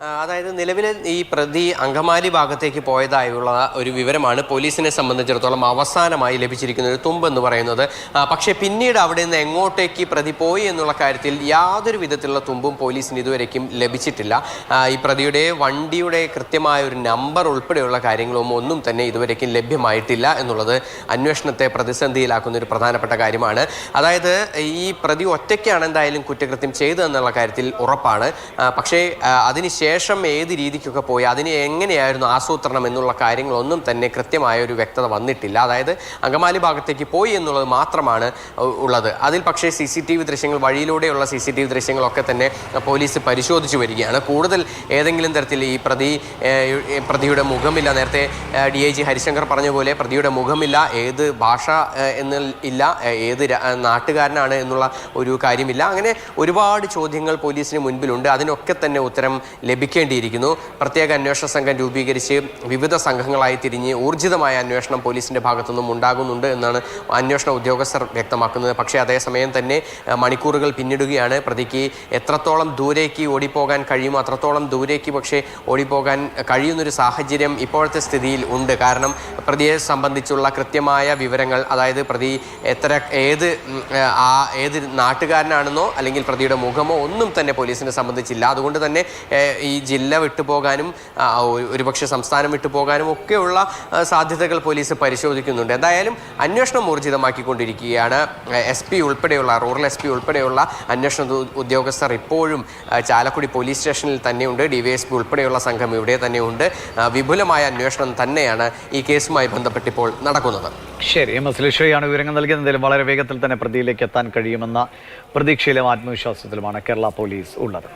അതായത് നിലവിലെ ഈ പ്രതി അങ്കമാലി ഭാഗത്തേക്ക് പോയതായുള്ള ഒരു വിവരമാണ് പോലീസിനെ സംബന്ധിച്ചിടത്തോളം അവസാനമായി ലഭിച്ചിരിക്കുന്ന ഒരു തുമ്പെന്ന് പറയുന്നത്. പക്ഷേ പിന്നീട് അവിടെ നിന്ന് എങ്ങോട്ടേക്ക് പ്രതി പോയി എന്നുള്ള കാര്യത്തിൽ യാതൊരു വിധത്തിലുള്ള തുമ്പും പോലീസിന് ഇതുവരേക്കും ലഭിച്ചിട്ടില്ല. ഈ പ്രതിയുടെ വണ്ടിയുടെ കൃത്യമായ ഒരു നമ്പർ ഉൾപ്പെടെയുള്ള കാര്യങ്ങളൊന്നും ഒന്നും തന്നെ ഇതുവരേക്കും ലഭ്യമായിട്ടില്ല എന്നുള്ളത് അന്വേഷണത്തെ പ്രതിസന്ധിയിലാക്കുന്ന ഒരു പ്രധാനപ്പെട്ട കാര്യമാണ്. അതായത് ഈ പ്രതി ഒറ്റയ്ക്കാണ് എന്തായാലും കുറ്റകൃത്യം ചെയ്തതെന്നുള്ള കാര്യത്തിൽ ഉറപ്പാണ്. പക്ഷേ അതിനുശേഷം ഏത് രീതിക്കൊക്കെ പോയി അതിന് എങ്ങനെയായിരുന്നു ആസൂത്രണം എന്നുള്ള കാര്യങ്ങളൊന്നും തന്നെ കൃത്യമായ ഒരു വ്യക്തത വന്നിട്ടില്ല. അതായത് അങ്കമാലി ഭാഗത്തേക്ക് പോയി എന്നുള്ളത് മാത്രമാണ് ഉള്ളത്. അതിൽ പക്ഷേ CCTV ദൃശ്യങ്ങൾ, വഴിയിലൂടെയുള്ള CCTV ദൃശ്യങ്ങളൊക്കെ തന്നെ പോലീസ് പരിശോധിച്ചു വരികയാണ്. കൂടുതൽ ഏതെങ്കിലും തരത്തിൽ ഈ പ്രതിയുടെ മുഖമില്ല. നേരത്തെ DIG ഹരിശങ്കർ പറഞ്ഞ പോലെ പ്രതിയുടെ മുഖമില്ല, ഏത് ഭാഷ ഇല്ല, ഏത് നാട്ടുകാരനാണ് എന്നുള്ള ഒരു കാര്യമില്ല. അങ്ങനെ ഒരുപാട് ചോദ്യങ്ങൾ പോലീസിന് മുൻപിലുണ്ട്. അതിനൊക്കെ തന്നെ ഉത്തരം ലഭിക്കേണ്ടിയിരിക്കുന്നു. പ്രത്യേക അന്വേഷണ സംഘം രൂപീകരിച്ച് വിവിധ സംഘങ്ങളായി തിരിഞ്ഞ് ഊർജിതമായ അന്വേഷണം പോലീസിൻ്റെ ഭാഗത്തുനിന്നും ഉണ്ടാകുന്നുണ്ട് എന്നാണ് അന്വേഷണ ഉദ്യോഗസ്ഥർ വ്യക്തമാക്കുന്നത്. പക്ഷേ അതേസമയം തന്നെ മണിക്കൂറുകൾ പിന്നിടുകയാണ്. പ്രതിക്ക് എത്രത്തോളം ദൂരേക്ക് ഓടിപ്പോകാൻ കഴിയുമോ അത്രത്തോളം ദൂരേക്ക് പക്ഷേ ഓടിപ്പോകാൻ കഴിയുന്നൊരു സാഹചര്യം ഇപ്പോഴത്തെ സ്ഥിതിയിൽ ഉണ്ട്. കാരണം പ്രതിയെ സംബന്ധിച്ചുള്ള കൃത്യമായ വിവരങ്ങൾ, അതായത് പ്രതി ഏത് നാട്ടുകാരനാണെന്നോ അല്ലെങ്കിൽ പ്രതിയുടെ മുഖമോ ഒന്നും തന്നെ പോലീസിനെ സംബന്ധിച്ചില്ല. അതുകൊണ്ട് തന്നെ ഈ ജില്ല വിട്ടുപോകാനും ഒരുപക്ഷെ സംസ്ഥാനം വിട്ടുപോകാനും ഒക്കെയുള്ള സാധ്യതകൾ പോലീസ് പരിശോധിക്കുന്നുണ്ട്. എന്തായാലും അന്വേഷണം ഊർജിതമാക്കിക്കൊണ്ടിരിക്കുകയാണ്. റൂറൽ SP ഉൾപ്പെടെയുള്ള അന്വേഷണ ഉദ്യോഗസ്ഥർ ഇപ്പോഴും ചാലക്കുടി പോലീസ് സ്റ്റേഷനിൽ തന്നെയുണ്ട്. DYSP ഉൾപ്പെടെയുള്ള സംഘം ഇവിടെ തന്നെയുണ്ട്. വിപുലമായ അന്വേഷണം തന്നെയാണ് ഈ കേസുമായി ബന്ധപ്പെട്ടിപ്പോൾ നടക്കുന്നത്. ശരി, MS ലിഷോയാണ് വിവരങ്ങൾ നൽകിയതെങ്കിലും വളരെ വേഗത്തിൽ തന്നെ പ്രതിയിലേക്ക് എത്താൻ കഴിയുമെന്ന പ്രതീക്ഷയിലും ആത്മവിശ്വാസത്തിലുമാണ് കേരള പോലീസ് ഉള്ളത്.